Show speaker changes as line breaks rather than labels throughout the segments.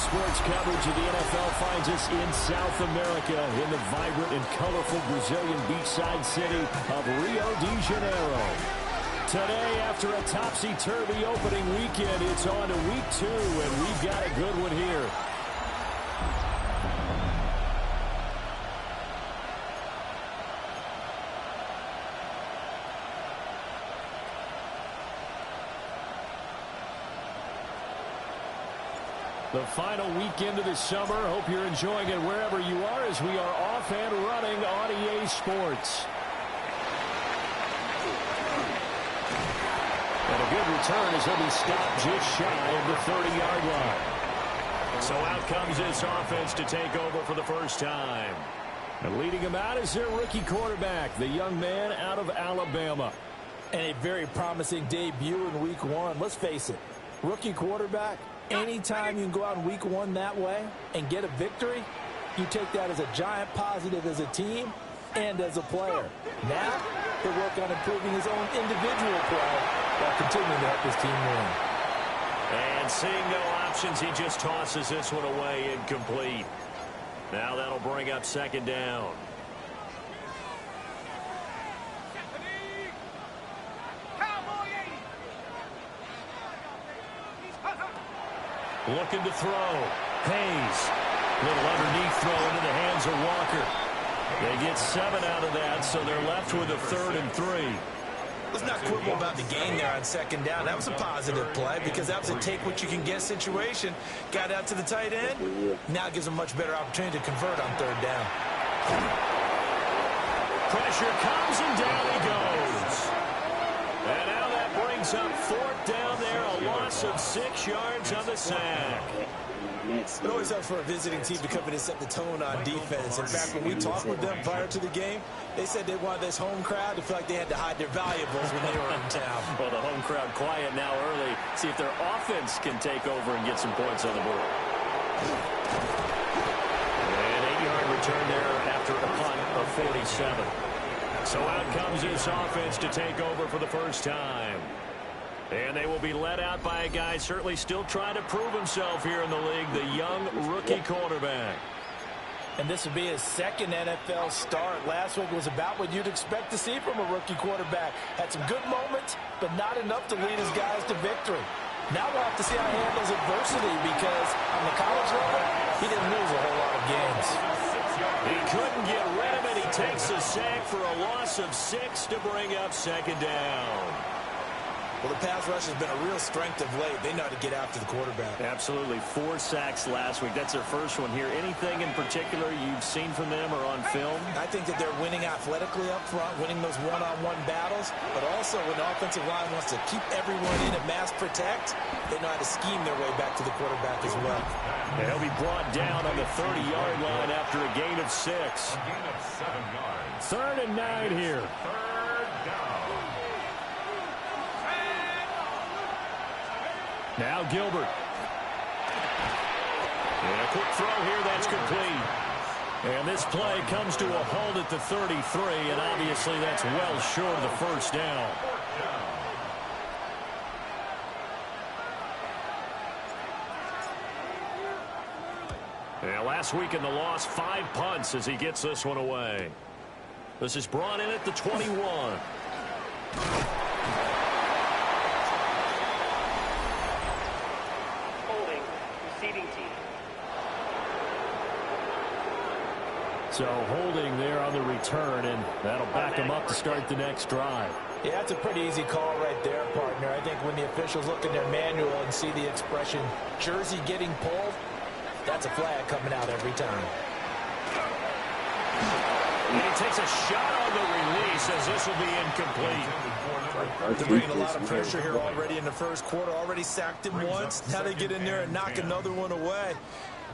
sports coverage of the NFL finds us in South America in the vibrant and colorful Brazilian beachside city of Rio de Janeiro. Today, after a topsy-turvy opening weekend, it's on to week 2, and we've got a good one here. The final weekend of the summer. Hope you're enjoying it wherever you are as we are off and running on EA Sports. And a good return as he'll be stopped just shy of the 30-yard line. So out comes this offense to take over for the first time. And leading him out is their rookie quarterback, the young man out of Alabama.
And a very promising debut in week 1. Let's face it, rookie quarterback. Anytime you can go out in week 1 that way and get a victory, you take that as a giant positive as a team and as a player. Now, he'll work on improving his own individual play while continuing to help his team win.
And seeing no options, he just tosses this one away incomplete. Now that'll bring up second down. Looking to throw. Hayes. Little underneath throw into the hands of Walker. They get 7 out of that, so they're left with a 3rd and 3.
Let's not quibble about the gain there on second down. That was a positive play because that was a take-what-you-can-get situation. Got out to the tight end. Now it gives them a much better opportunity to convert on 3rd down.
Pressure comes, and down he goes. And now that brings up 4th down there, a loss of 6 yards on the sack.
It always helps for a visiting team to come in and set the tone on defense. In fact, when we talked with them prior to the game, they said they wanted this home crowd to feel like they had to hide their valuables when they were in town.
Well, the home crowd quiet now early. See if their offense can take over and get some points on the board. An 8-yard return there after a punt of 47. So out comes this offense to take over for the first time. And they will be led out by a guy certainly still trying to prove himself here in the league, the young rookie quarterback.
And this will be his 2nd NFL start. Last week was about what you'd expect to see from a rookie quarterback. Had some good moments, but not enough to lead his guys to victory. Now we'll have to see how he handles adversity because on the college level, he didn't lose a whole lot of games.
He couldn't get rid of it. He takes a sack for a loss of 6 to bring up second down.
Well, the pass rush has been a real strength of late. They know how to get after the quarterback.
Absolutely. 4 sacks last week. That's their first one here. Anything in particular you've seen from them or on film?
I think that they're winning athletically up front, winning those one-on-one battles, but also when the offensive line wants to keep everyone in and mass protect, they know how to scheme their way back to the quarterback as well.
And he'll be brought down on the 30-yard line after a gain of 6.
A gain of 7 yards.
3rd and 9 here.
3rd down.
Now Gilbert. And a quick throw here, that's complete. And this play comes to a halt at the 33, and obviously that's well short of the first down. And last week in the loss, 5 punts as he gets this one away. This is brought in at the 21. So holding there on the return, and that'll back them up to start the next drive.
Yeah, that's a pretty easy call right there, partner. I think when the officials look in their manual and see the expression, jersey getting pulled, that's a flag coming out every time.
And he takes a shot on the release as this will be incomplete.
They're bringing a lot of pressure here already in the first quarter. Already sacked him once. Now they get in there and knock another one away.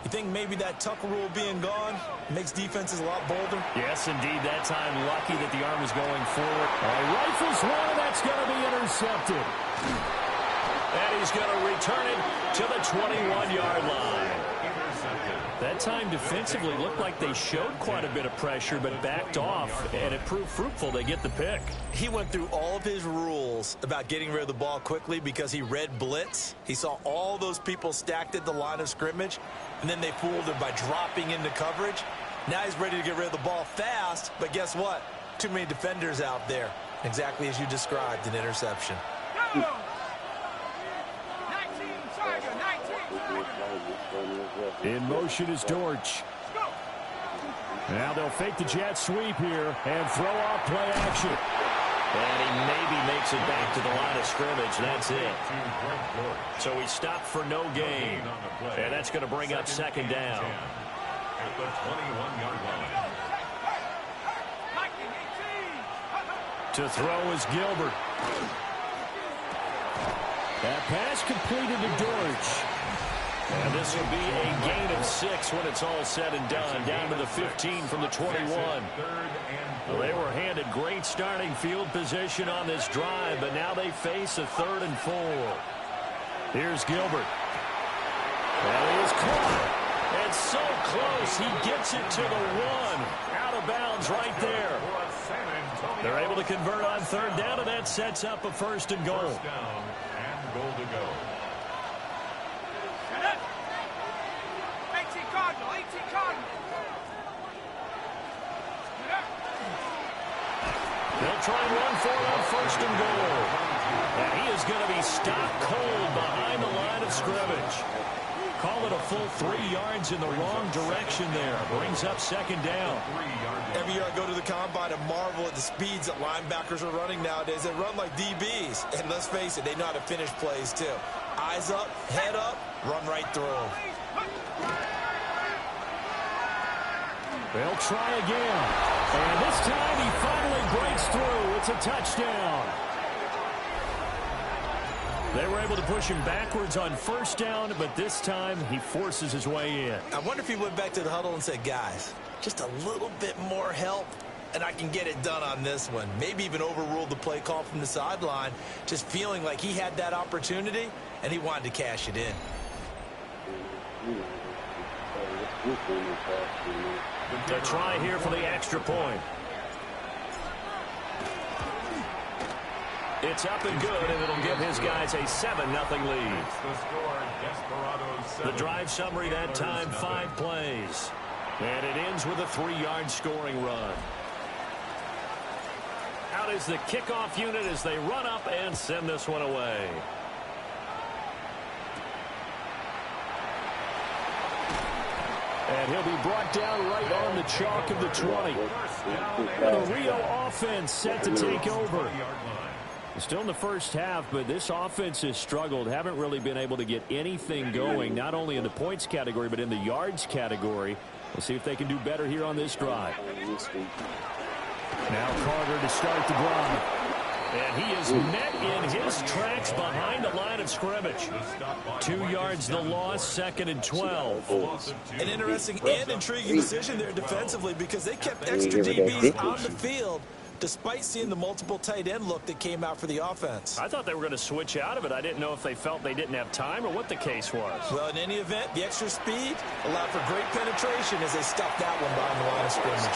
You think maybe that tuck rule being gone makes defenses a lot bolder?
Yes, indeed. That time lucky that the arm is going forward. Rifles one, and that's going to be intercepted. And he's going to return it to the 21-yard line.
Intercepted.
That time defensively looked like they showed quite a bit of pressure, but backed off, and it proved fruitful. They get the pick.
He went through all of his rules about getting rid of the ball quickly because he read blitz. He saw all those people stacked at the line of scrimmage, and then they fooled him by dropping into coverage. Now he's ready to get rid of the ball fast, but guess what? Too many defenders out there. Exactly as you described, an interception.
In motion is Dortch. Now they'll fake the jet sweep here and throw off play action. And he maybe makes it back to the line of scrimmage. That's it. So he stopped for no gain. And that's going to bring up second down.
At the 21-yard line.
To throw is Gilbert. That pass completed to Dortch. And this will be a gain of 6 when it's all said and done. Down to the 15 from the 21. Well, they were handed great starting field position on this drive, but now they face a 3rd and 4. Here's Gilbert. And he is caught. And so close, he gets it to the 1. Out of bounds right there. They're able to convert on 3rd down, and that sets up a 1st and goal.
First down and goal to go.
They'll try and run for it on 1st and goal. And he is going to be stopped cold behind the line of scrimmage. Call it a full 3 yards in the wrong direction there. Brings up second down.
Every year I go to the combine and marvel at the speeds that linebackers are running nowadays. They run like DBs. And let's face it, they know how to finish plays too. Eyes up, head up, run right through them.
They'll try again. And this time he finally breaks through. It's a touchdown. They were able to push him backwards on 1st down, but this time he forces his way in.
I wonder if he went back to the huddle and said, guys, just a little bit more help, and I can get it done on this one. Maybe even overruled the play call from the sideline, just feeling like he had that opportunity, and he wanted to cash it in.
The try here for the extra point. It's up and good, and it'll give his guys a 7-0 lead. The drive summary that time, 5 plays. And it ends with a 3-yard scoring run. Out is the kickoff unit as they run up and send this one away. And he'll be brought down right on the chalk of the 20. The Rio offense set to take over. Still in the first half, but this offense has struggled. Haven't really been able to get anything going, not only in the points category, but in the yards category. We'll see if they can do better here on this drive. Now Carter to start the drive. And he is met in his tracks behind the line of scrimmage. 2 yards the loss, 2nd and 12.
An interesting and intriguing decision there defensively because they kept extra DBs on the field despite seeing the multiple tight end look that came out for the offense.
I thought they were going to switch out of it. I didn't know if they felt they didn't have time or what the case was.
Well, in any event, the extra speed allowed for great penetration as they stuffed that one behind the line of scrimmage.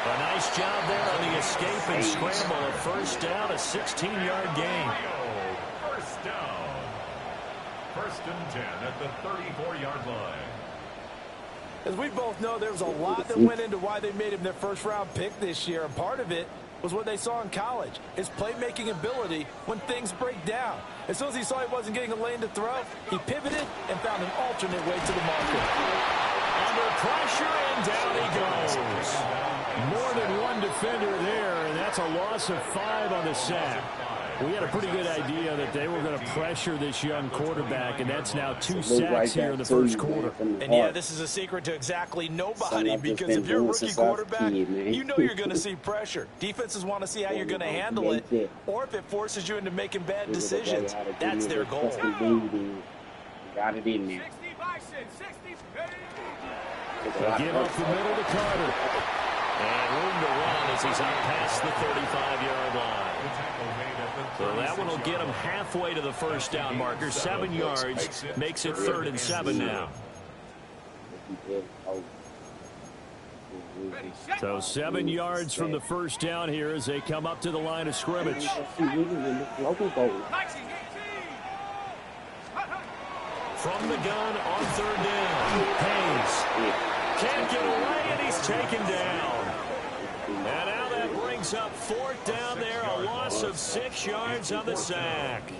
A nice job there on the escape and scramble. A 1st down, a 16-yard gain.
First down. 1st and 10 at the 34-yard line.
As we both know, there was a lot that went into why they made him their 1st-round pick this year, and part of it was what they saw in college, his playmaking ability when things break down. As soon as he saw he wasn't getting a lane to throw, he pivoted and found an alternate way to the market.
Under pressure, and down he goes. More than one defender there, and that's a loss of 5 on the sack. We had a pretty good idea that they were going to pressure this young quarterback, and that's now 2 sacks here in the 1st quarter.
And yeah, this is a secret to exactly nobody, because if you're a rookie quarterback, you know you're going to see pressure. Defenses want to see how you're going to handle it, or if it forces you into making bad decisions. That's their goal.
Got it in there.
They give up the middle to Carter. And room to run as he's up past the 35-yard line. So that one will get him halfway to the 1st down marker. 7 yards makes it 3rd and 7 now. So 7 yards from the first down here as they come up to the line of scrimmage. From the gun on third down, Hayes can't get away, and he's taken down. And now that brings up fourth down there, a loss of 6 yards on the sack.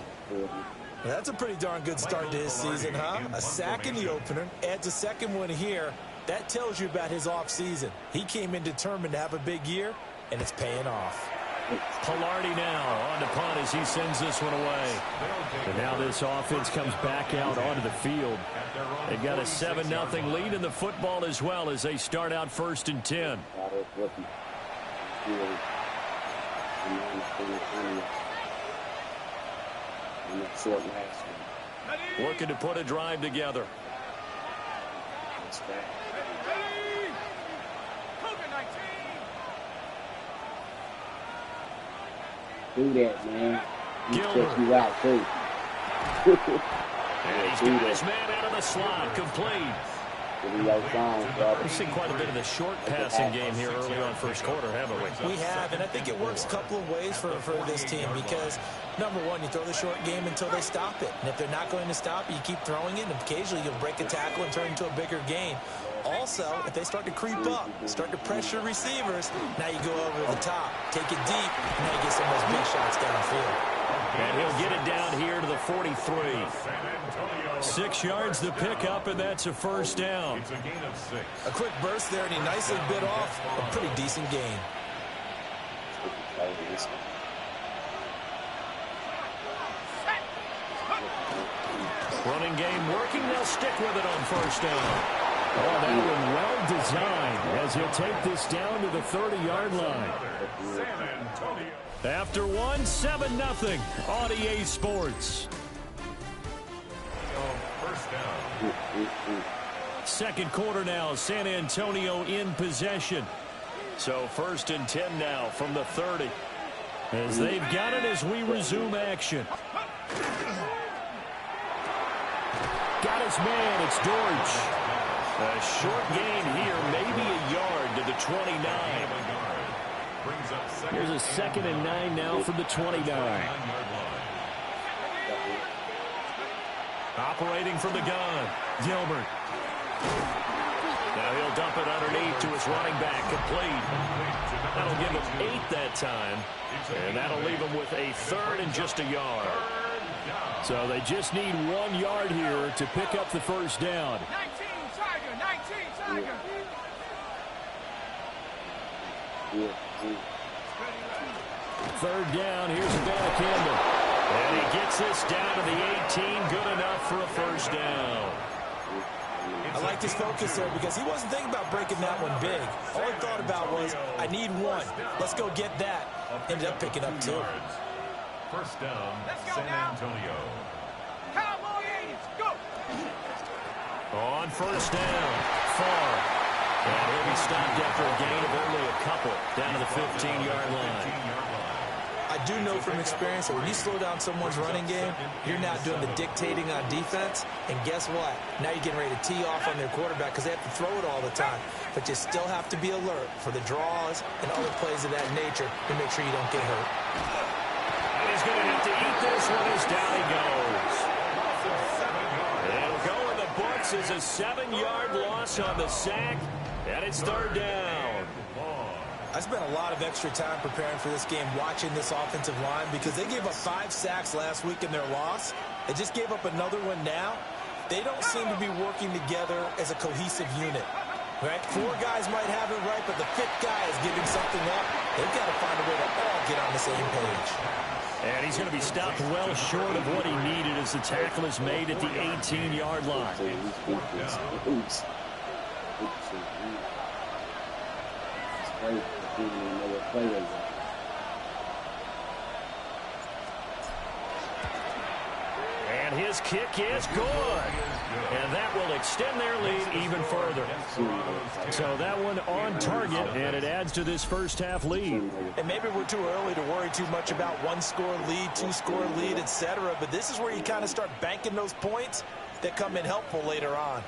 That's a pretty darn good start to his season, huh? A sack in the opener, adds a second one here. That tells you about his offseason. He came in determined to have a big year, and it's paying off.
Pilardi now on the punt as he sends this one away. And now this offense comes back out onto the field. They've got a 7-0 lead in the football as well as they start out 1st and 10. Looking to put a drive together.
Do that, man.
Gilbert.
You out too.
And he's got his man out of the slot, complete. We've seen quite a bit of the short passing game here early on first quarter, haven't we?
We have, and I think it works a couple of ways for this team because, number one, you throw the short game until they stop it. And if they're not going to stop it, you keep throwing it, and occasionally you'll break a tackle and turn into a bigger gain. Also, if they start to creep up, start to pressure receivers, now you go over the top, take it deep, and now you get some of those big shots downfield.
And he'll get it down here to the 43. 6 yards the pickup, and that's a first down.
It's a gain of 6.
A quick burst there, and he nicely bit off a pretty decent gain.
Running game working. They'll stick with it on first down. Oh, that one well designed as he'll take this down to the 30-yard line. After one, 7-0 on EA Sports.
First down.
Second quarter now, San Antonio in possession. So 1st and 10 now from the 30. As they've got it as we resume action. Got his man, it's Dortch. A short gain here, maybe a yard to the 29. Here's a 2nd and 9 now from the 29. Operating from the gun, Gilbert. Now he'll dump it underneath to his running back, complete. That'll give him 8 that time, and that'll leave him with a 3rd and just a yard. So they just need 1 yard here to pick up the first down.
19 Tiger.
Third down, here's Savannah Campbell. And he gets this down to the 18, good enough for a first down.
I liked his focus there because he wasn't thinking about breaking that one big. All he thought about was, I need 1. Let's go get that. Ended up picking up 2.
First down, San Antonio.
Cowboys, go!
On first down, far. And he'll be stopped after a gain of only a couple down to the 15-yard line.
I do know from experience that when you slow down someone's running game, you're now doing the dictating on defense. And guess what? Now you're getting ready to tee off on their quarterback because they have to throw it all the time. But you still have to be alert for the draws and other plays of that nature to make sure you don't get hurt.
And he's going to have to eat this one as down he goes. It'll go in the books as a 7-yard loss on the sack. And it's third down.
I spent a lot of extra time preparing for this game watching this offensive line because they gave up 5 sacks last week in their loss. They just gave up another one now. They don't seem to be working together as a cohesive unit. Right? 4 guys might have it right, but the 5th guy is giving something up. They've got to find a way to all get on the same page.
And he's going to be stopped well short of what he needed as the tackle is made at the 18-yard line. And his kick is good. And that will extend their lead even further. So that one on target, and it adds to this first half lead.
And maybe we're too early to worry too much about 1-score lead, 2-score lead, etc. But this is where you kind of start banking those points that come in helpful later on.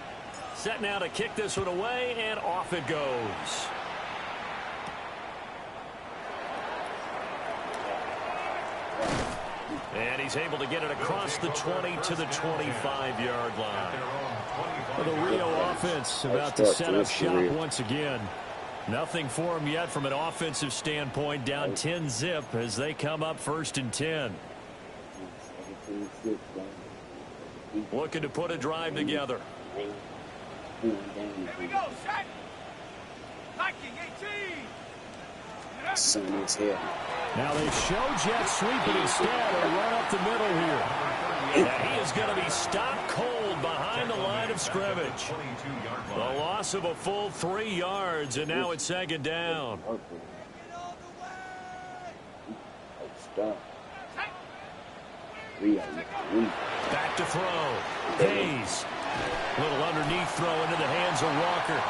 Set now to kick this one away, and off it goes. And he's able to get it across the 20 to the 25-yard line. The Rio offense about to set up shop once again. Nothing for them yet from an offensive standpoint. Down 10-zip as they come up 1st and 10. Looking to put a drive together.
Here we go, set. Liking 18.
Sun is here.
Now they show jet sweep, but instead a run up the middle here. And he is going to be stopped cold behind the line of scrimmage. The loss of a full 3 yards, and now it's 2nd down. Back to throw. Hayes. Little underneath throw into the hands of Walker.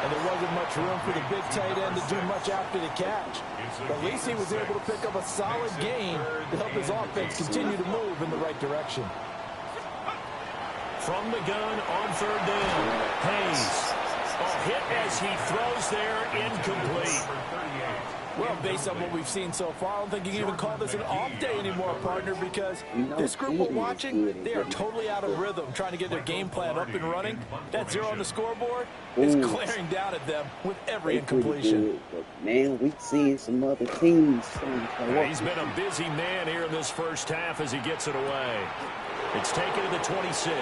And there wasn't much room for the big tight end to do much after the catch. But at least he was able to pick up a solid gain to help his offense continue to move in the right direction.
From the gun on 3rd down. Hayes. A hit as he throws there, incomplete.
Well, based on what we've seen so far, I don't think you can even call this an off day anymore, partner, because this group we're watching, they are totally out of rhythm, trying to get their game plan up and running. That 0 on the scoreboard is glaring down at them with every incompletion.
But man, we've seen some other teams.
He's been a busy man here in this first half as he gets it away. It's taken to the 26.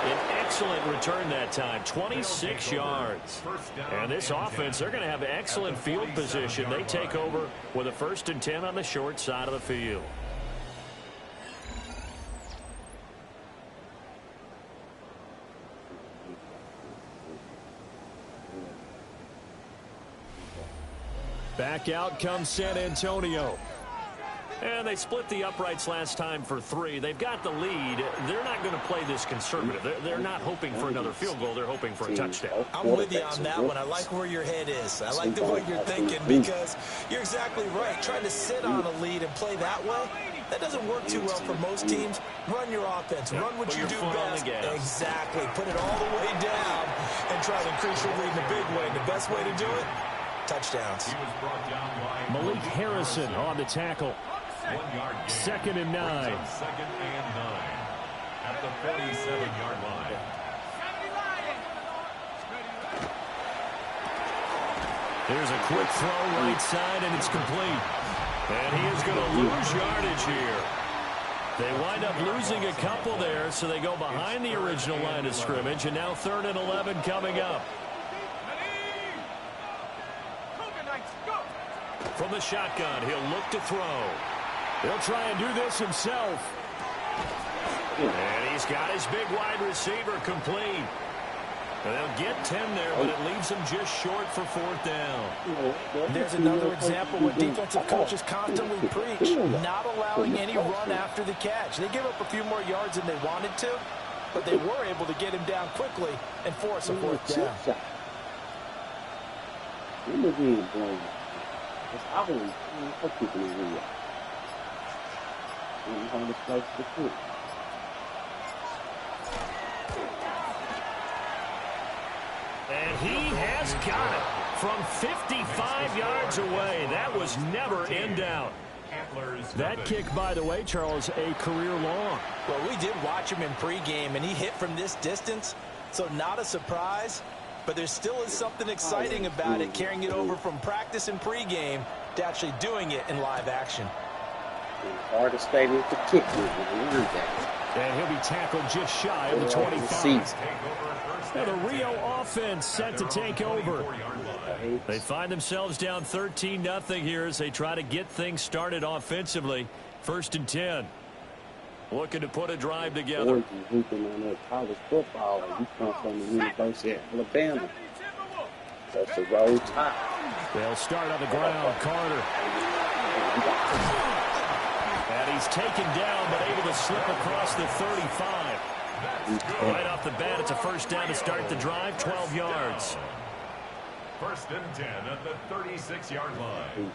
An excellent return that time, 26 yards. And this offense, they're going to have excellent field position. They take over with a 1st and 10 on the short side of the field. Back out comes San Antonio. And they split the uprights last time for 3. They've got the lead. They're not going to play this conservative. They're not hoping for another field goal. They're hoping for a touchdown.
I'm with you on that one. I like where your head is. I like the way you're thinking because you're exactly right. Trying to sit on a lead and play that way, that doesn't work too well for most teams. Run your offense. Run what you do best. Exactly. Put it all the way down and try to increase your lead in a big way. And the best way to do it, touchdowns.
Malik Harrison on the tackle. 2nd and 9.
2nd and 9 at the 47-yard line.
There's a quick throw right side, and it's complete. And he is going to lose yardage here. They wind up losing a couple there, so they go behind the original line of scrimmage, and now 3rd and 11 coming up. From the shotgun, he'll look to throw. He'll try and do this himself. And he's got his big wide receiver complete. They'll get 10 there, but it leaves him just short for 4th down.
There's another example where defensive coaches constantly preach, not allowing any run after the catch. They give up a few more yards than they wanted to, but they were able to get him down quickly and force a 4th down.
And he has got it from 55 yards away. That was never in doubt. That kick, by the way, Charles, a career long.
Well, we did watch him in pregame, and he hit from this distance, so not a surprise. But there still is something exciting about it, carrying it over from practice and pregame to actually doing it in live action.
Hardest stadium to kick with.
And he'll be tackled just shy of the 25. Now the Rio offense set to take over. They find themselves down 13-0 here as they try to get things started offensively. 1st and 10. Looking to put a drive together.
College football, and he comes from the University of Alabama. That's the roll tide.
They'll start on the ground. Carter. And he's taken down, but able to slip across the 35. Right off the bat, it's a 1st down to start the drive, 12 yards.
1st and 10 at the 36-yard line.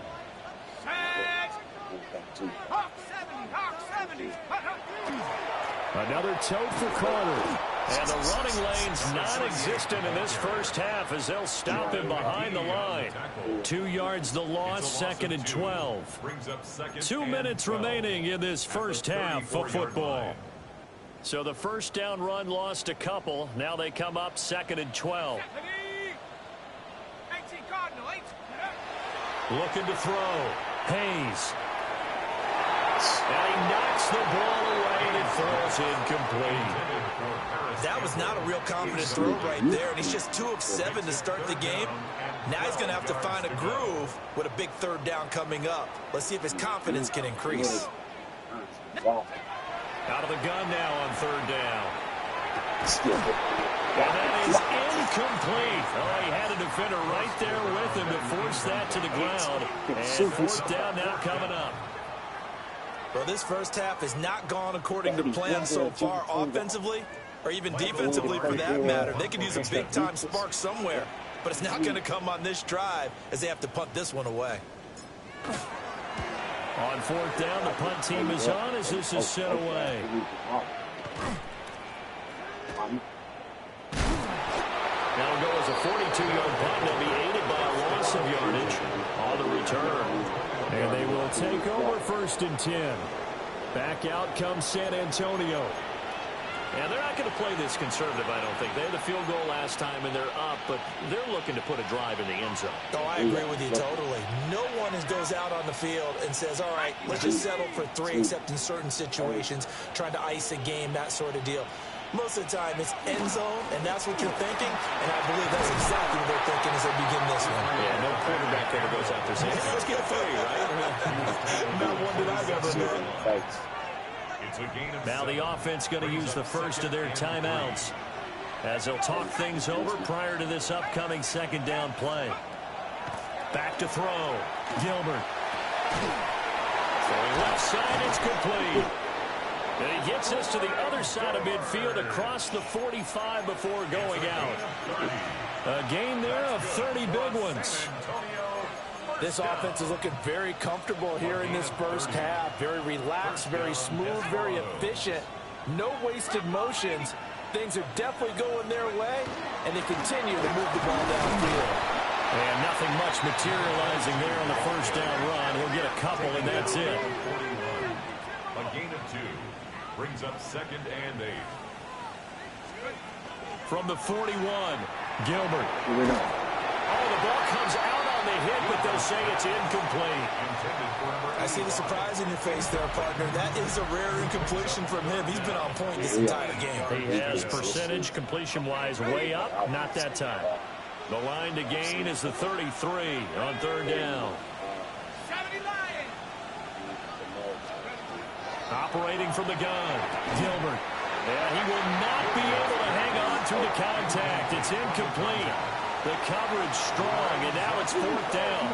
Another tote for Carter. And the running lane's non-existent in this first half as they'll stop him behind the line. 2 yards the loss, 2nd and 12. 2 minutes remaining in this first half of football. So the first down run lost a couple. Now they come up 2nd and 12. Looking to throw. Hayes. And he knocks the ball away and it throws incomplete.
That was not a real confident throw right there, and he's just 2 of 7 to start the game. Now he's going to have to find a groove with a big 3rd down coming up. Let's see if his confidence can increase.
Out of the gun now on 3rd down. And that is incomplete. Oh, he had a defender right there with him to force that to the ground. And 4th down now coming up.
Well, this first half has not gone according to plan so far offensively or even defensively for that matter. They could use a big-time spark somewhere, but it's not going to come on this drive as they have to punt this one away.
On 4th down, the punt team is on as this is sent away. That'll go as a 42-yard punt. They'll be aided by a loss of yardage on the return. And they will take over 1st and 10. Back out comes San Antonio. And they're not going to play this conservative, I don't think. They had the field goal last time, and they're up, but they're looking to put a drive in the end zone.
Oh, I agree with you totally. No one goes out on the field and says, all right, let's just settle for 3, except in certain situations, trying to ice a game, that sort of deal. Most of the time, it's end zone, and that's what you're thinking, and I believe that's exactly what they're thinking as they begin this one.
Yeah, no quarterback ever goes out there saying, hey, let's get 3, right?
Not one that I've ever known.
Now the offense going to use the first of their timeouts as they'll talk things over prior to this upcoming 2nd down play. Back to throw. Gilbert. Throwing left side, it's complete. And he gets us to the other side of midfield across the 45 before going out. A gain there of 30 big ones.
This offense is looking very comfortable here in this first half. Very relaxed, very smooth, very efficient. No wasted motions. Things are definitely going their way, and they continue to move the ball downfield.
And nothing much materializing there on the first down run. He'll get a couple, and that's it.
A gain of 2 brings up 2nd and 8.
From the 41, Gilbert. Oh, the ball comes out on the hit, but they'll say it's incomplete.
I see the surprise in your face there, partner. That is a rare incompletion from him. He's been on point this entire game.
He has percentage completion-wise way up, not that time. The line to gain is the 33 on 3rd down. Operating from the gun, Gilbert. Yeah, he will not be able to hang on to the contact. It's incomplete. The coverage strong, and now it's 4th down.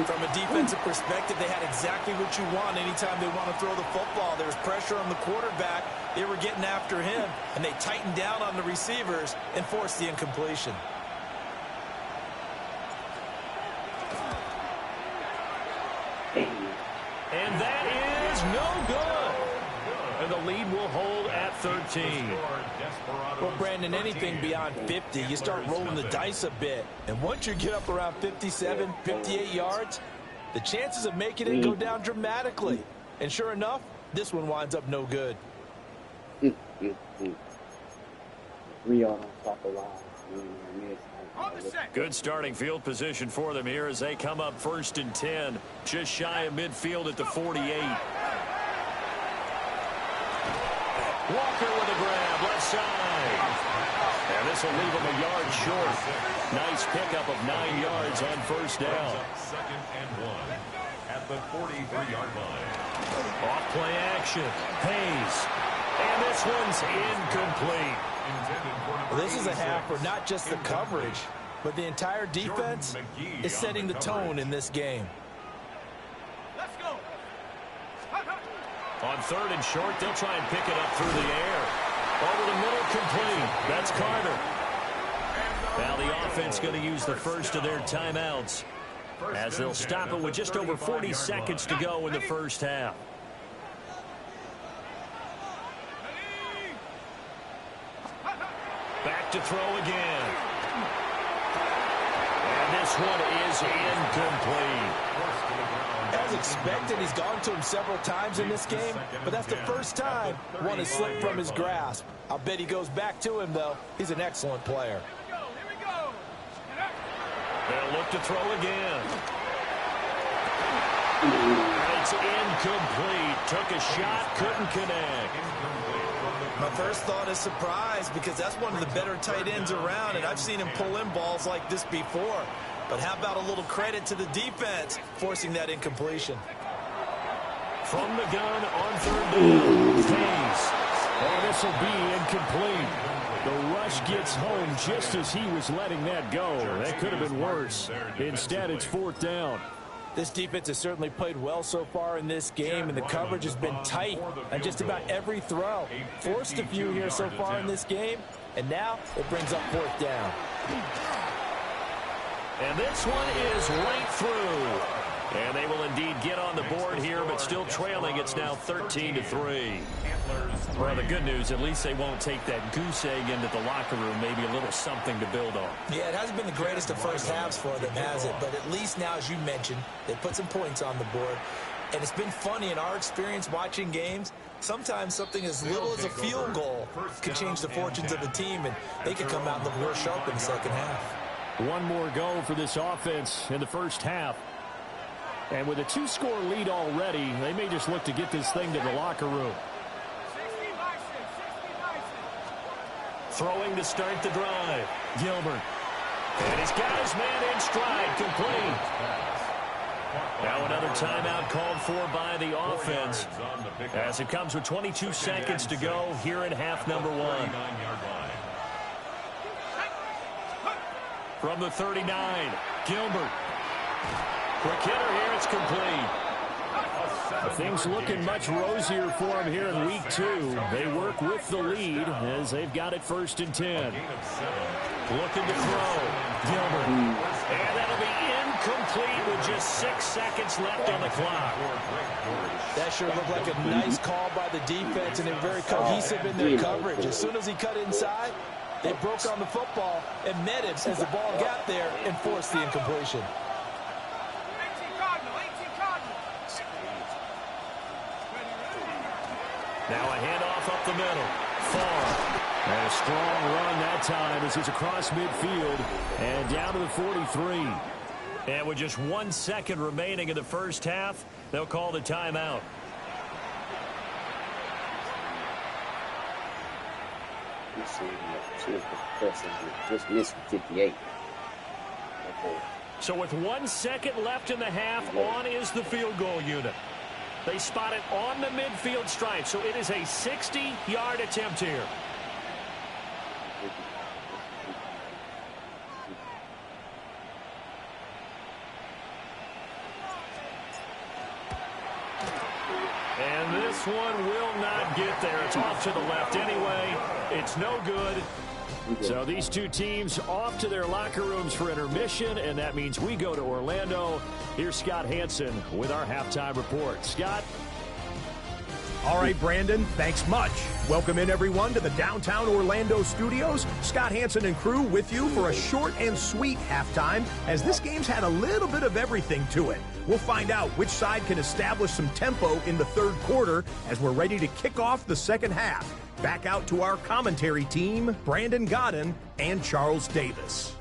From a defensive perspective, they had exactly what you want anytime they want to throw the football. There was pressure on the quarterback. They were getting after him, and they tightened down on the receivers and forced the incompletion.
And that is no good. And the lead will hold at 13.
Well, Brandon, anything beyond 50, you start rolling the dice a bit. And once you get up around 57, 58 yards, the chances of making it go down dramatically. And sure enough, this one winds up no good.
3 on top of line.
Good starting field position for them here as they come up 1st and 10. Just shy of midfield at the 48. Walker with a grab, left side. And this will leave him a yard short. Nice pickup of 9 yards on 1st down.
2nd and 1 at the 43-yard line.
Off play action. Hayes. And this one's incomplete.
Well, this is a half where not just the coverage, but the entire defense is setting the tone in this game.
Let's go.
On 3rd and short, they'll try and pick it up through the air. Over the middle, complete. That's Carter. Now the offense going to use the first of their timeouts. as they'll stop it with just over 40 seconds to go in the first half. Back to throw again. And this one is incomplete.
As expected, he's gone to him several times in this game, but that's the first time one has slipped from his grasp. I'll bet he goes back to him, though. He's an excellent player.
They'll look to throw again. And it's incomplete. Took a shot, couldn't connect.
My first thought is surprise, because that's one of the better tight ends around, and I've seen him pull in balls like this before. But how about a little credit to the defense forcing that incompletion?
From the gun on third down, Hayes. And this will be incomplete. The rush gets home just as he was letting that go. That could have been worse. Instead, it's fourth down.
This defense has certainly played well so far in this game, and the coverage has been tight on just about every throw. Forced a few here so far in this game, and now it brings up fourth down.
And this one is right through. And they will indeed get on the board here, but still trailing. It's now 13-3. Well, the good news, at least they won't take that goose egg into the locker room. Maybe a little something to build on.
Yeah, it hasn't been the greatest of first halves for them, has it? But at least now, as you mentioned, they put some points on the board. And it's been funny in our experience watching games. Sometimes something as little as a field goal can change the fortunes of the team, and they can come out and look real sharp in the second half.
One more go for this offense in the first half. And with a 2-score lead already, they may just look to get this thing to the locker room. Throwing to start the drive. Gilbert. And he's got his man in stride, complete. Now another timeout called for by the offense, as it comes with 22 seconds to go here in half number one. From the 39, Gilbert. Quick hitter here, it's complete. Things looking much rosier for him here in week 2. They work with the lead as they've got it 1st and 10. Looking to throw. Gilbert. And that'll be incomplete with just 6 seconds left on the clock.
That sure looked like a nice call by the defense, and they're very cohesive in their coverage. As soon as he cut inside, they broke on the football and met him as the ball got there and forced the incompletion.
Now a handoff up the middle. Far. And a strong run that time as he's across midfield and down to the 43. And with just 1 second remaining in the first half, they'll call the timeout.
Just missed 58.
So with 1 second left in the half, on is the field goal unit. They spot it on the midfield stripe, so it is a 60-yard attempt here. And this one will not get there. It's off to the left anyway. It's no good. So these two teams off to their locker rooms for intermission, and that means we go to Orlando. Here's Scott Hansen with our halftime report. Scott?
All right, Brandon, thanks much. Welcome in, everyone, to the downtown Orlando studios. Scott Hansen and crew with you for a short and sweet halftime, as this game's had a little bit of everything to it. We'll find out which side can establish some tempo in the third quarter as we're ready to kick off the second half. Back out to our commentary team, Brandon Godden and Charles Davis.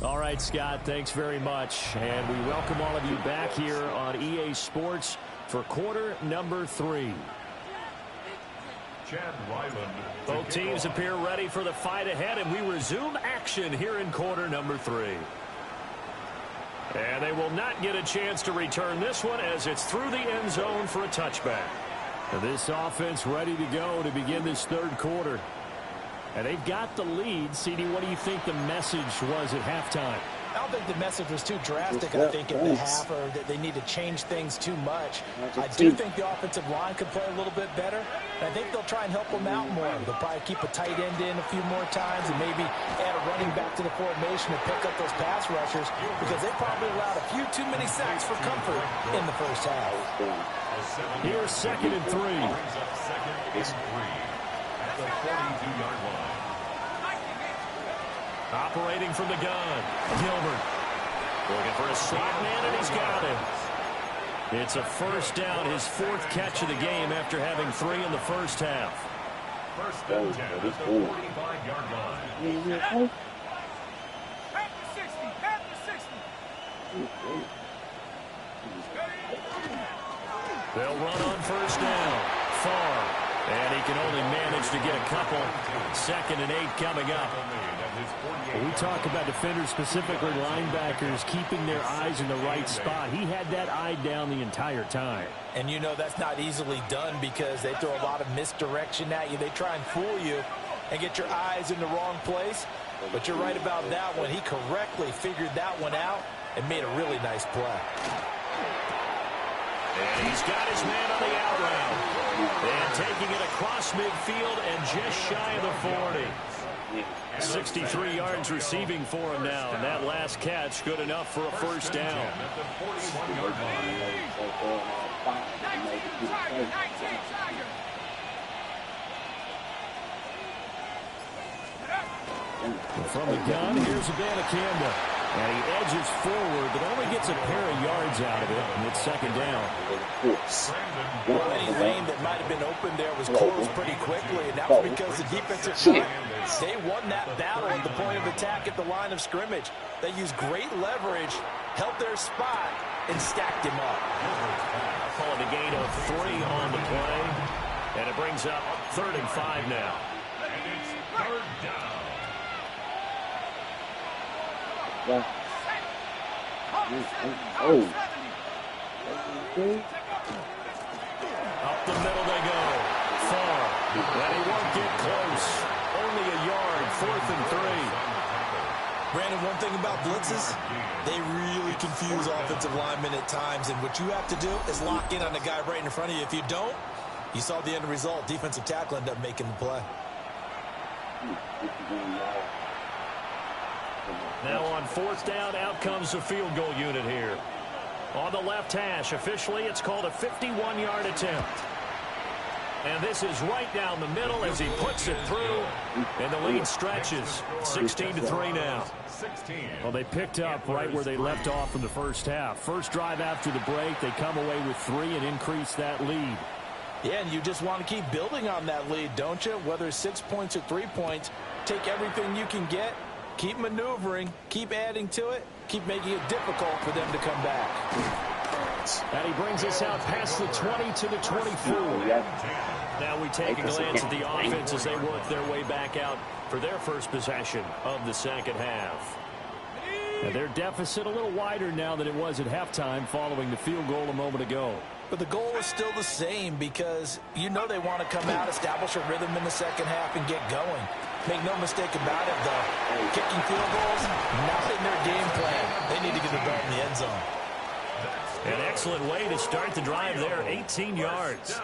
All right, Scott, thanks very much. And we welcome all of you back here on EA Sports for quarter number 3. Both teams appear ready for the fight ahead, and we resume action here in quarter number 3. And they will not get a chance to return this one as it's through the end zone for a touchback. This offense ready to go to begin this third quarter. And they've got the lead. CD, what do you think the message was at halftime?
I don't think the message was too drastic, I think, in the half, or that they need to change things too much. I do think the offensive line could play a little bit better, and I think they'll try and help them out more. They'll probably keep a tight end in a few more times and maybe add a running back to the formation to pick up those pass rushers, because they probably allowed a few too many sacks for comfort in the first half.
Here's 2nd and 3.
At the 42-yard line.
Operating from the gun, Gilbert. Looking for a slot man, and he's got him. It's a first down, his 4th catch of the game after having 3 in the first half.
First and 10 at the 45-yard line.
At the 60. At the 60.
They'll run on first down. Far. And he can only manage to get a couple. 2nd and 8 coming up. We talk about defenders, specifically linebackers, keeping their eyes in the right spot. He had that eye down the entire time.
And you know that's not easily done because they throw a lot of misdirection at you. They try and fool you and get your eyes in the wrong place. But you're right about that one. He correctly figured that one out and made a really nice play.
And he's got his man on the out route. And taking it across midfield and just shy of the 40. 63 yards receiving for him now. And that last catch good enough for a first down.
At the 41-yard line.
From the gun, here's Antoniovs. And he edges forward, but only gets a pair of yards out of it, and it's 2nd down.
Any lane that might have been open there was closed pretty quickly, and that was because the defensive front, they won that battle at the point of attack at the line of scrimmage. They used great leverage, held their spot, and stacked him up.
Calling a gain of 3 on the play, and it brings up 3rd and 5 now.
And it's 3rd down.
Oh.
Up the middle they go. Far. And he won't get close. Only a yard. 4th and 3.
Brandon, one thing about blitzes, they really confuse offensive linemen at times, and what you have to do is lock in on the guy right in front of you. If you don't, you saw the end result. Defensive tackle ended up making the play.
Now on 4th down, out comes the field goal unit here. On the left hash, officially it's called a 51-yard attempt. And this is right down the middle as he puts it through. And the lead stretches. 16-3 now. Well, they picked up right where they left off in the first half. First drive after the break, they come away with 3 and increase that lead.
Yeah, and you just want to keep building on that lead, don't you? Whether it's 6 points or 3 points, take everything you can get. Keep maneuvering, keep adding to it, keep making it difficult for them to come back.
And he brings us out past the 20 to the 24. Now we take a glance at the offense as they work their way back out for their first possession of the second half. And their deficit a little wider now than it was at halftime following the field goal a moment ago.
But the goal is still the same because you know they want to come out, establish a rhythm in the second half, and get going. Make no mistake about it, though. Kicking field goals, not in their game plan. They need to get the ball in the end zone.
An excellent way to start the drive there, 18 yards.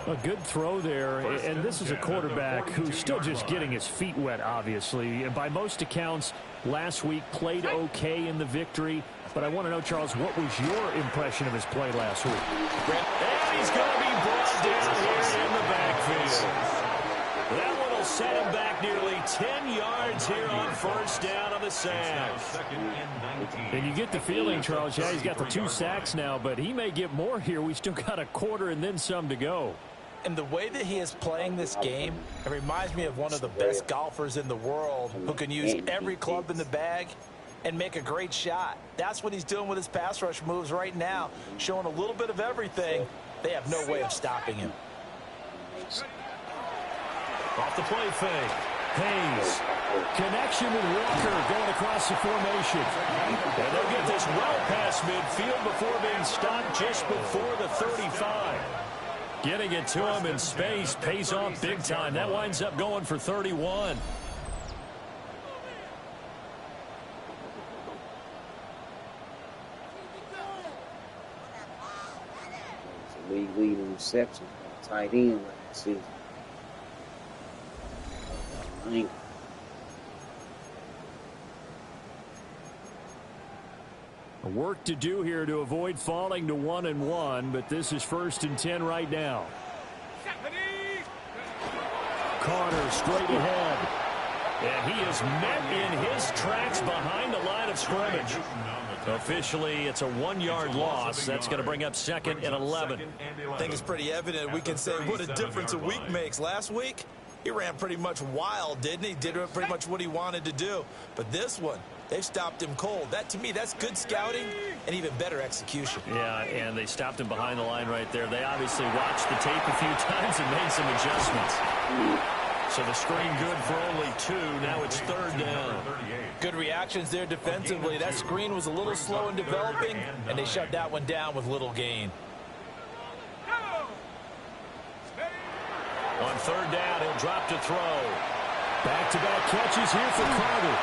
A good throw there, and this is a quarterback who's still just getting his feet wet, obviously. And by most accounts, last week played okay in the victory. But I want to know, Charles, what was your impression of his play last week? And he's going to be brought down here in the backfield. That one will set him back nearly 10 yards here on first down on the sack. And you get the feeling, Charles, yeah, he's got the 2 sacks now, but he may get more here. We still got a quarter and then some to go.
And the way that he is playing this game, it reminds me of one of the best golfers in the world who can use every club in the bag and make a great shot. That's what he's doing with his pass rush moves right now, showing a little bit of everything. They have no way of stopping him.
Off the play fake. Hayes. Connection with Walker going across the formation. And they'll get this well past midfield before being stopped just before the 35. Getting it to him in space pays off big time. That winds up going for 31.
leading reception for a tight end last season.
Work to do here to avoid falling to 1-1, but this is 1st and 10 right now. Carter straight ahead. And he is met in his tracks behind the line of scrimmage. Officially, it's a 1-yard loss. That's going to bring up 2nd and 11.
I think it's pretty evident. We can say what a difference a week makes. Last week, he ran pretty much wild, didn't he? Did pretty much what he wanted to do. But this one, they've stopped him cold. That, to me, that's good scouting and even better execution.
Yeah, and they stopped him behind the line right there. They obviously watched the tape a few times and made some adjustments. So the screen good for only 2. Now it's 3rd down.
Good reactions there defensively. That screen was a little slow in developing, and they shut that one down with little gain.
On 3rd down, he'll drop to throw. Back-to-back catches here for Carter.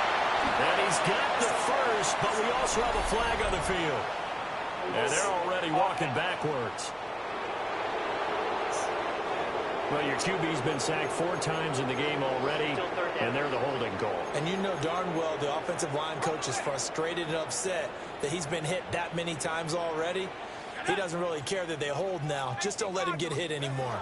And he's got the first, but we also have a flag on the field. And they're already walking backwards. Well, your QB's been sacked 4 times in the game already, and they're the holding goal.
And you know darn well the offensive line coach is frustrated and upset that he's been hit that many times already. He doesn't really care that they hold now. Just don't let him get hit anymore.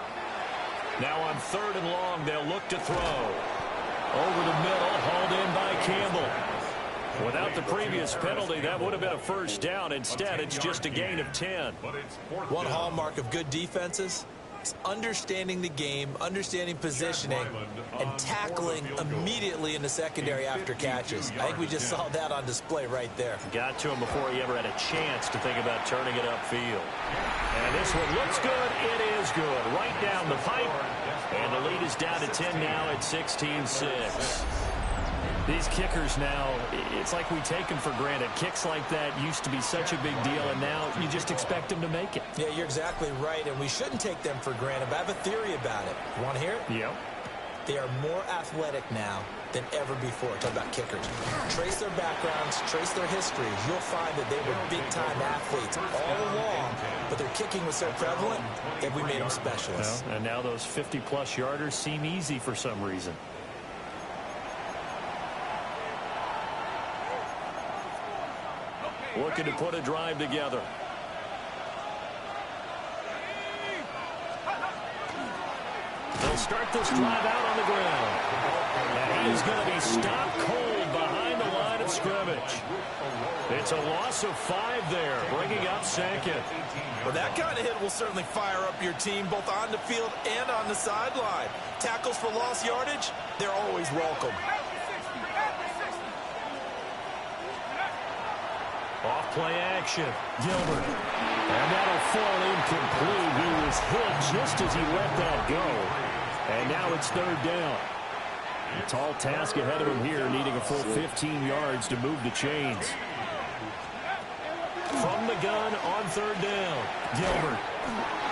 Now on 3rd and long, they'll look to throw. Over the middle, hauled in by Campbell. Without the previous penalty, that would have been a 1st down. Instead, it's just a gain of 10.
One hallmark of good defenses is understanding the game, understanding positioning, and tackling immediately in the secondary after catches. I think we just saw that on display right there.
Got to him before he ever had a chance to think about turning it upfield. And this one looks good. It is good. Right down the pipe. And the lead is down to 10 now at 16-6. These kickers now, it's like we take them for granted. Kicks like that used to be such a big deal, and now you just expect them to make it.
Yeah, you're exactly right, and we shouldn't take them for granted, but I have a theory about it. You want to hear it?
Yeah.
They are more athletic now than ever before. Talk about kickers. Trace their backgrounds, trace their history. You'll find that they were big-time athletes all along, but their kicking was so prevalent that we made them specialists.
Well, and now those 50-plus yarders seem easy for some reason. Looking to put a drive together. They'll start this drive out on the ground. And he's going to be stopped cold behind the line of scrimmage. It's a loss of 5 there, bringing up 2nd.
Well, that kind of hit will certainly fire up your team, both on the field and on the sideline. Tackles for lost yardage, they're always welcome.
Off-play action. Gilbert. And that'll fall incomplete. He was hit just as he let that go. And now it's 3rd down. A tall task ahead of him here, needing a full 15 yards to move the chains. From the gun on 3rd down. Gilbert.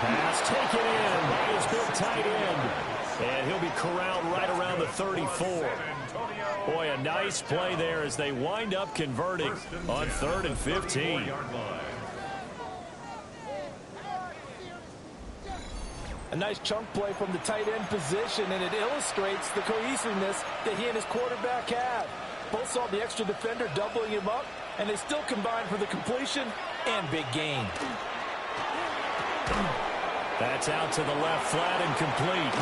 Pass taken in by his big tight end. And he'll be corralled right around the 34. Boy, a nice play there as they wind up converting on 3rd and 15.
A nice chunk play from the tight end position, and it illustrates the cohesiveness that he and his quarterback have. Both saw the extra defender doubling him up, and they still combined for the completion and big gain.
That's out to the left, flat and complete.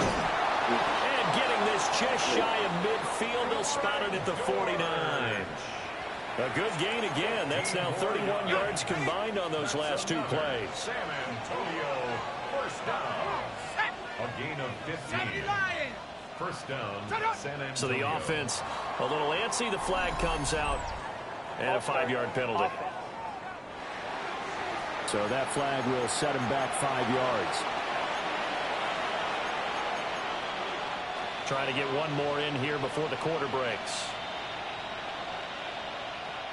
And getting this just shy of midfield, they'll spot it at the 49. A good gain again. That's now 31 yards combined on those last 2 plays.
San Antonio, 1st down. A gain of 15. 1st down, San Antonio.
So the offense a little antsy. The flag comes out and a 5-yard penalty. So that flag will set him back 5 yards. Trying to get one more in here before the quarter breaks.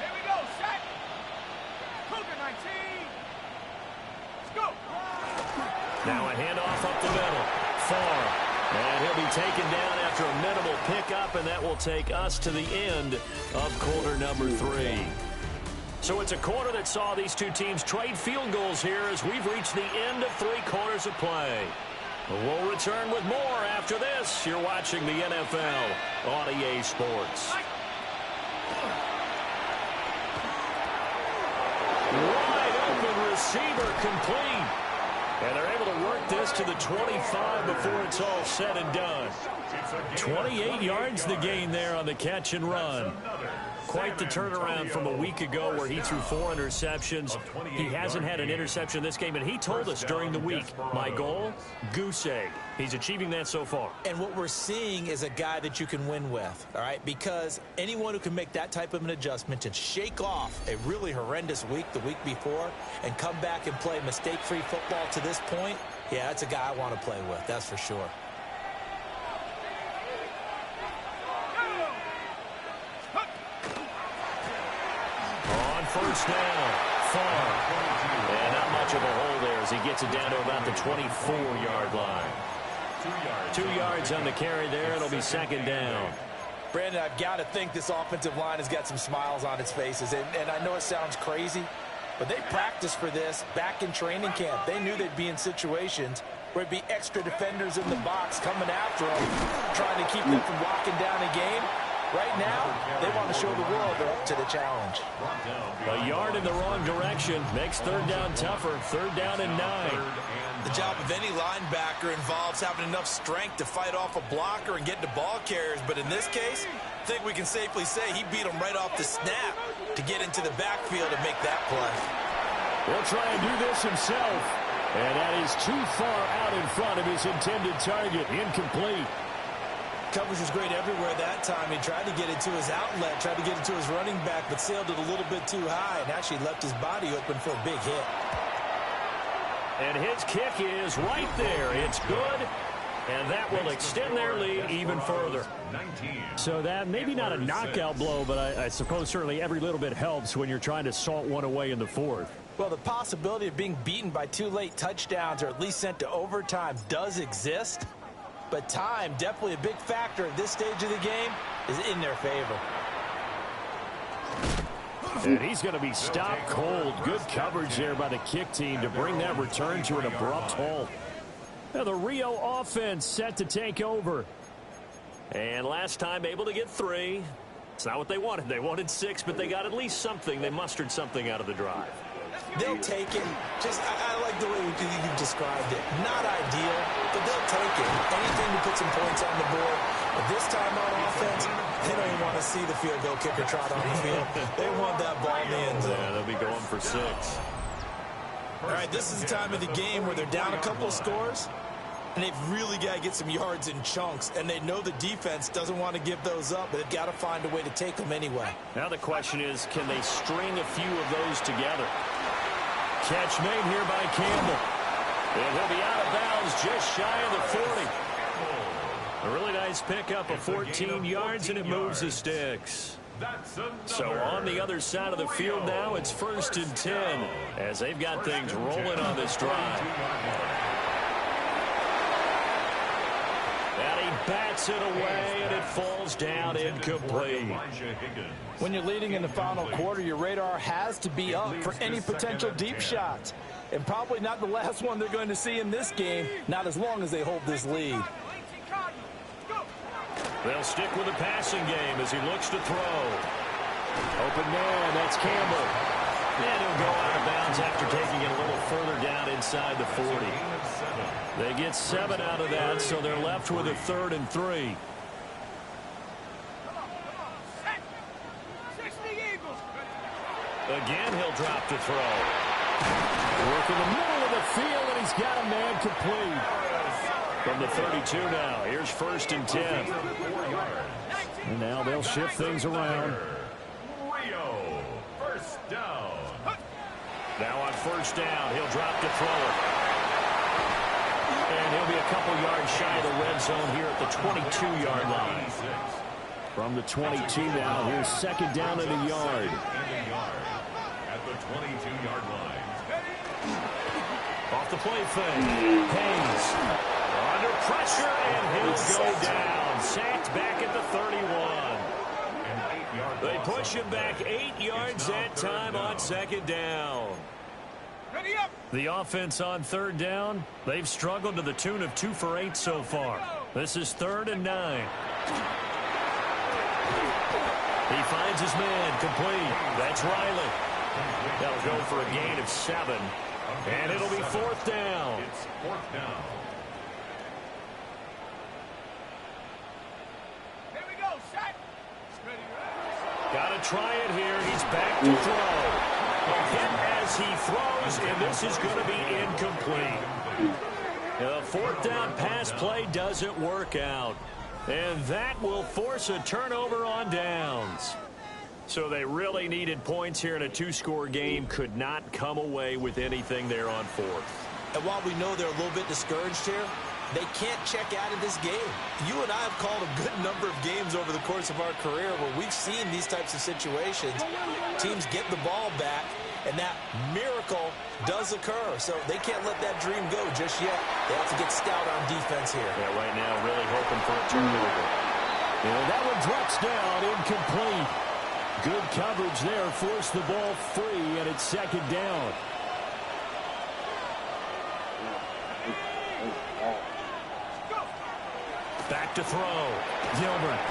Here we go, set. Cougar 19. Let's go.
Now a handoff up the middle. Far. And he'll be taken down after a minimal pickup, and that will take us to the end of quarter number 3. So it's a quarter that saw these two teams trade field goals here as we've reached the end of 3 quarters of play. We'll return with more after this. You're watching the NFL on EA Sports. Wide open receiver complete. And they're able to work this to the 25 before it's all said and done. 28 yards the gain there on the catch and run. Quite the turnaround from a week ago where he threw 4 interceptions. He hasn't had an interception this game, and he told us during the week, my goal, goose egg. He's achieving that so far.
And what we're seeing is a guy that you can win with, all right? Because anyone who can make that type of an adjustment and shake off a really horrendous week the week before and come back and play mistake-free football to this point, yeah, that's a guy I want to play with, that's for sure.
First down, far. And not much of a hole there as he gets it down to about the 24-yard line. 2 yards on the carry there. It'll be second down.
Brandon, I've got to think this offensive line has got some smiles on its faces. And I know it sounds crazy, but they practiced for this back in training camp. They knew they'd be in situations where it'd be extra defenders in the box coming after them, trying to keep them from locking down a game. Right now, they want to show the world they're up to the challenge.
A yard in the wrong direction makes third down tougher. Third down and 9.
The job of any linebacker involves having enough strength to fight off a blocker and get to ball carriers. But in this case, I think we can safely say he beat him right off the snap to get into the backfield and make that play.
He'll try and do this himself. And that is too far out in front of his intended target. Incomplete.
Coverage was great everywhere that time. He tried to get it to his outlet, tried to get it to his running back, but sailed it a little bit too high and actually left his body open for a big hit.
And his kick is right there. It's good, and that will extend their lead even further. So that maybe not a knockout blow, but I suppose certainly every little bit helps when you're trying to salt one away in the fourth.
Well, the possibility of being beaten by 2 late touchdowns or at least sent to overtime does exist. But time, definitely a big factor at this stage of the game, is in their favor.
And he's going to be stopped cold. Good coverage there by the kick team to bring that return to an abrupt halt. Now the Rio offense set to take over. And last time able to get 3. It's not what they wanted. They wanted 6, but they got at least something. They mustered something out of the drive.
They'll take it. Just, I like the way you've described it. Not ideal, but they'll take it. Anything to put some points on the board. But this time on offense, they don't even want to see the field goal kicker trot on the field. They want that ball in the end zone.
Yeah, they'll be going for 6.
All right, this is the time of the game where they're down a couple of scores, and they've really got to get some yards in chunks, and they know the defense doesn't want to give those up, but they've got to find a way to take them anyway.
Now the question is, can they string a few of those together? Catch made here by Campbell. And he'll be out of bounds just shy of the 40. A really nice pickup of 14 yards, and it moves the sticks. So on the other side of the field now, it's 1st and 10 as they've got things rolling on this drive. And he bats it away, and it falls down incomplete.
When you're leading in the final quarter, your radar has to be up for any potential deep shots. And probably not the last one they're going to see in this game, not as long as they hold this lead.
They'll stick with the passing game as he looks to throw. Open man, that's Campbell. And he'll go out of bounds after taking it a little further down inside the 40. They get 7 out of that, so they're left with a 3rd and 3. Again, he'll drop to throw. Work in the middle of the field, and he's got a man complete. From the 32 now, here's 1st and 10. And now they'll shift things around.
Rio, first down.
Now on 1st down, he'll drop to throw it. And he'll be a couple yards shy of the red zone here at the 22-yard line. From the 22 now, here's 2nd down and a yard.
At the 22-yard line.
Off the play fake. Hayes under pressure, and he'll go down. Sacked back at the 31. They push him back 8 yards that time on second down.
Ready up.
The offense on third down, they've struggled to the tune of 2 for 8 so far. This is 3rd and 9. He finds his man complete. That's Riley. That'll go for a gain of 7. And it'll be 4th down.
It's 4th down.
Here we go. Set. Ready.
Got to try it here. He's back to throw. A hit as he throws, and this is going to be incomplete. The 4th down pass play doesn't work out. And that will force a turnover on downs. So they really needed points here in a 2-score game. Could not come away with anything there on 4th.
And while we know they're a little bit discouraged here, they can't check out of this game. You and I have called a good number of games over the course of our career where we've seen these types of situations. Teams get the ball back, and that miracle does occur. So they can't let that dream go just yet. They have to get stout on defense here.
Yeah, right now really hoping for a turnover. And that one drops down, incomplete. Good coverage there, forced the ball free, and it's 2nd down. Back to throw. Gilbert.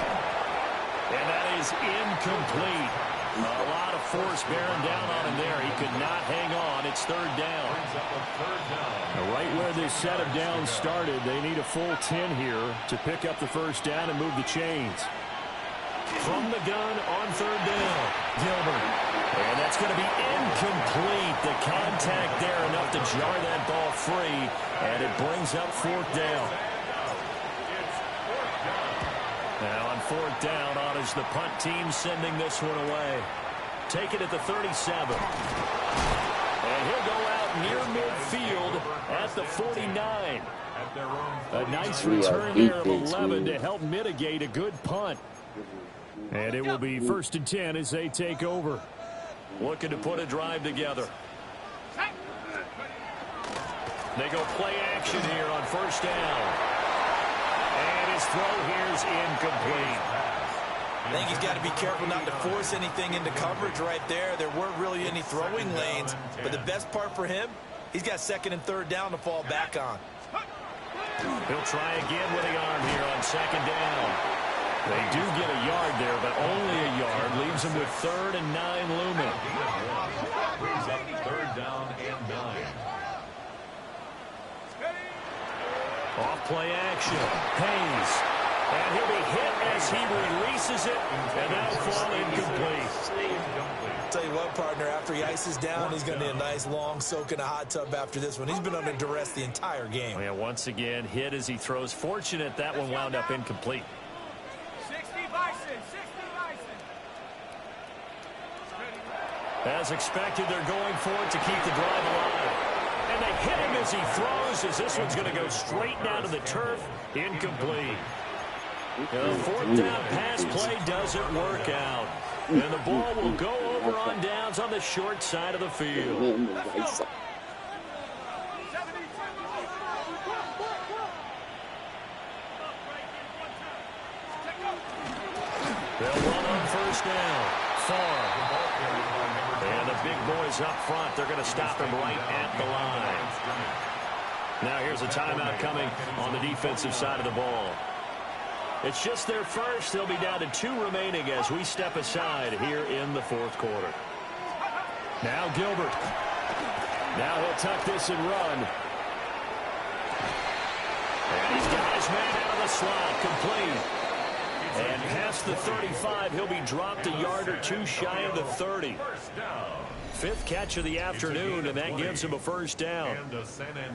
And that is incomplete. A lot of force bearing down on him there. He could not hang on. It's 3rd down. Right where this set of downs started, they need a full 10 here to pick up the 1st down and move the chains. From the gun on 3rd down, Gilbert. And that's going to be incomplete. The contact there enough to jar that ball free, and it brings up 4th down. Now on 4th down, honors the punt team sending this one away. Take it at the 37. And he'll go out near midfield at the 49. A nice return there of 11 to help mitigate a good punt. And it will be 1st and 10 as they take over. Looking to put a drive together. They go play action here on 1st down. And his throw here is incomplete.
I think he's got to be careful not to force anything into coverage right there. There weren't really any throwing lanes. But the best part for him, he's got 2nd and 3rd down to fall back on.
He'll try again with the arm here on 2nd down. They do get a yard there, but only a yard. Leaves them with 3rd and 9 looming.
Brings up 3rd down and 9.
Off play action. Hayes. And he'll be hit as he releases it, and that'll fall incomplete.
Tell you what, partner, after he ices down, he's going to need a nice long soak in a hot tub after this one. He's been under duress the entire game.
Yeah, once again, hit as he throws. Fortunate that one wound up incomplete.
60 Bison. 60 Bison.
As expected, they're going for it to keep the drive alive. And they hit him as he throws, as this one's going to go straight down to the turf. Incomplete. The 4th down pass play doesn't work out. And the ball will go over on downs on the short side of the field. They'll run on 1st down. Far. And the big boys up front, they're going to stop him right at the line. Now here's a timeout coming on the defensive side of the ball. It's just their first. They'll be down to 2 remaining as we step aside here in the 4th quarter. Now Gilbert. Now he'll tuck this and run. And he's got his man out of the slot, complete. And past the 35, he'll be dropped a yard or 2 shy of the 30. 5th catch of the afternoon, and that gives him a 1st down.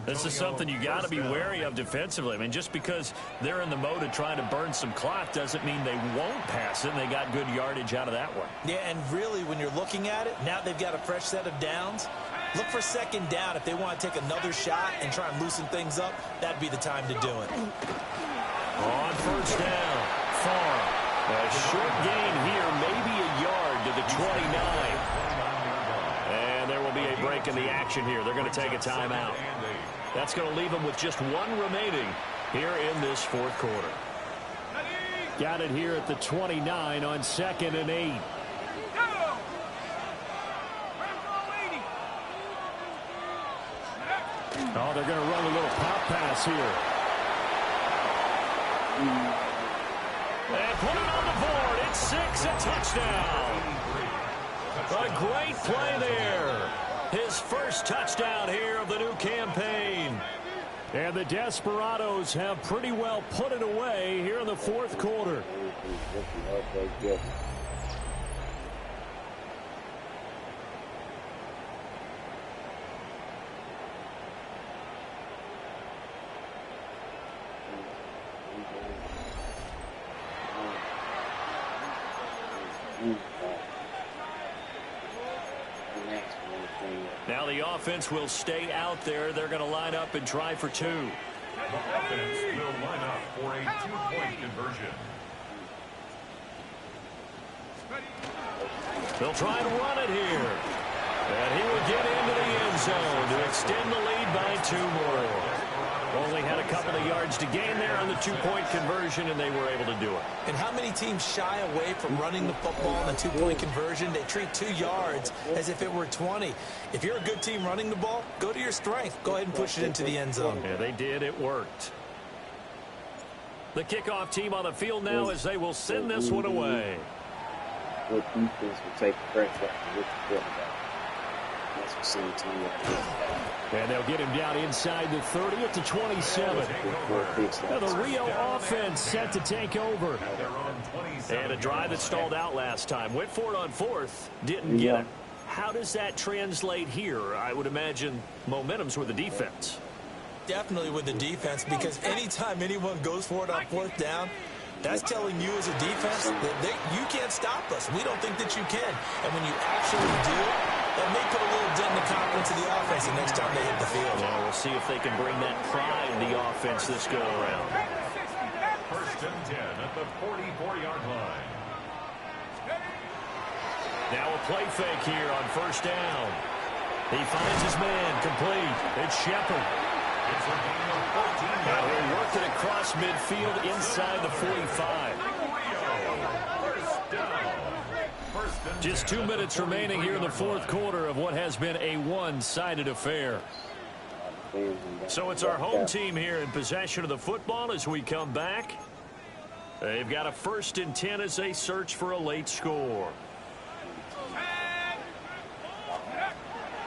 This is something you got to be wary of defensively. I mean, just because they're in the mode of trying to burn some clock doesn't mean they won't pass it, and they got good yardage out of that one.
Yeah, and really, when you're looking at it, now they've got a fresh set of downs. Look for 2nd down. If they want to take another shot and try and loosen things up, that'd be the time to do it.
On 1st down, Far. A short gain here, maybe a yard to the 29. And there will be a break in the action here. They're going to take a timeout. That's going to leave them with just 1 remaining here in this 4th quarter. Got it here at the 29 on 2nd and 8. Oh, they're going to run a little pop pass here. And put it on the board. It's 6, a touchdown. A great play there. His first touchdown here of the new campaign. And the Desperados have pretty well put it away here in the 4th quarter. Now the offense will stay out there. They're going to line up and try for 2.
The offense will line up for a 2-point conversion.
They'll try and run it here. And he will get into the end zone to extend the lead by 2 more. Only had a couple of yards to gain there on the 2-point conversion, and they were able to do it.
And how many teams shy away from running the football on the 2-point conversion? They treat 2 yards as if it were 20. If you're a good team running the ball, go to your strength. Go ahead and push it into the end zone.
Yeah, they did. It worked. The kickoff team on the field now as they will send this one away.
What defense will take the pressure off the quarterback? That's what San Antonio is.
And they'll get him down inside the 30 at the 27. Now the Rio offense set to take over. And a drive that stalled out last time. Went for it on 4th. Didn't get it. How does that translate here? I would imagine momentum's with the defense.
Definitely with the defense, because anytime anyone goes for it on 4th down, that's telling you as a defense that you can't stop us. We don't think that you can. And when you actually do, that may put a little dent in the confidence of the offense the next time they hit the field.
Well, we'll see if they can bring that pride in the offense this go around.
1st and 10 at the 44-yard line.
Now a play fake here on 1st down. He finds his man complete. It's Shepard.
It's a gain of 14
Now he worked it across midfield inside the 45.
First down.
Just 2 minutes remaining here in the 4th quarter of what has been a one-sided affair. So it's our home team here in possession of the football as we come back. They've got a 1st and 10 as they search for a late score.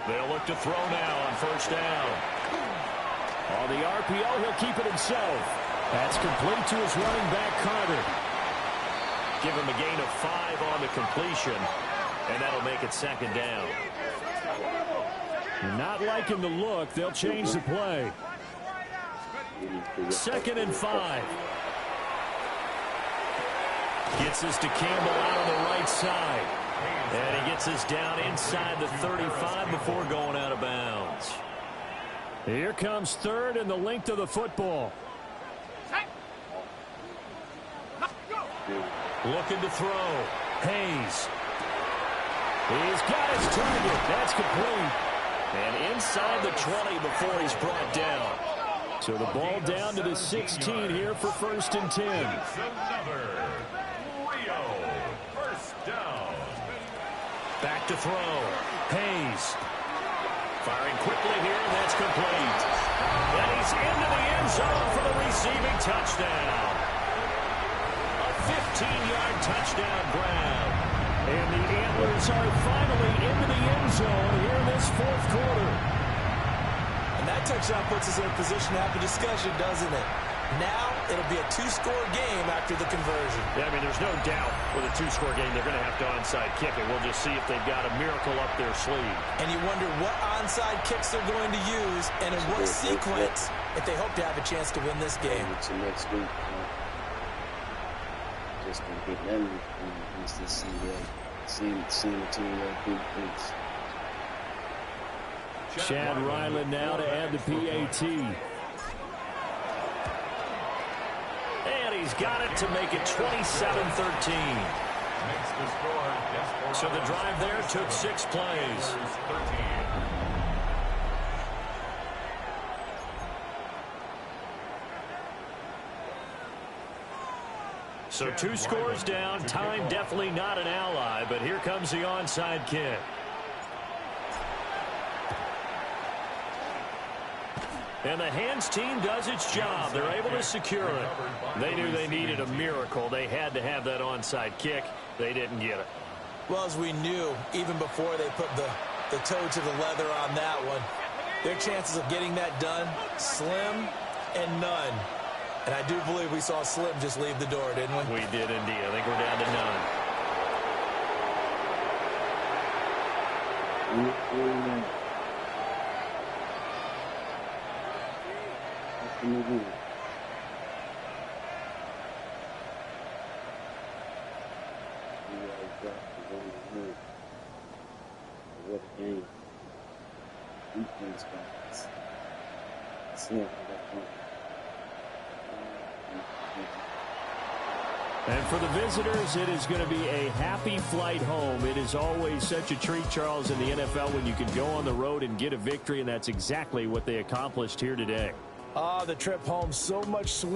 They'll look to throw now on 1st down. On the RPO, he'll keep it himself. That's complete to his running back, Carter. Give him a gain of 5 on the completion, and that'll make it 2nd down. Not liking the look. They'll change the play. 2nd and 5. Gets this to Campbell out on the right side. And he gets this down inside the 35 before going out of bounds. Here comes 3rd and the length of the football. Looking to throw. Hayes. He's got his target. That's complete. And inside the 20 before he's brought down. So the ball down to the 16 here for 1st and 10.
Rio. First down.
Back to throw. Hayes. Firing quickly here, and that's complete. And he's into the end zone for the receiving touchdown. A 15-yard touchdown grab. And the Antlers are finally into the end zone here in this 4th quarter.
And that touchdown puts us in a position to have a discussion, doesn't it? Now it'll be a 2-score game after the conversion.
Yeah, I mean, there's no doubt with a 2-score game they're going to have to onside kick it. We'll just see if they've got a miracle up their sleeve.
And you wonder what onside kicks they're going to use and in what sequence if they hope to have a chance to win this game.
So next week, just going to get them against this San Antonio defense.
Chad Ryland now to add the PAT. And he's got it to make it 27-13. So the drive there took 6 plays. So 2 scores down. Time definitely not an ally, but here comes the onside kick. And the hands team does its job. They're able to secure it. They knew they needed a miracle. They had to have that onside kick. They didn't get it.
Well, as we knew, even before they put the toe to the leather on that one, their chances of getting that done, slim and none. And I do believe we saw Slim just leave the door, didn't we?
We did indeed. I think we're down to none.
What a game. Defense guys.
And for the visitors, it is going to be a happy flight home. It is always such a treat, Charles, in the NFL when you can go on the road and get a victory, and that's exactly what they accomplished here today.
The trip home, so much sweet.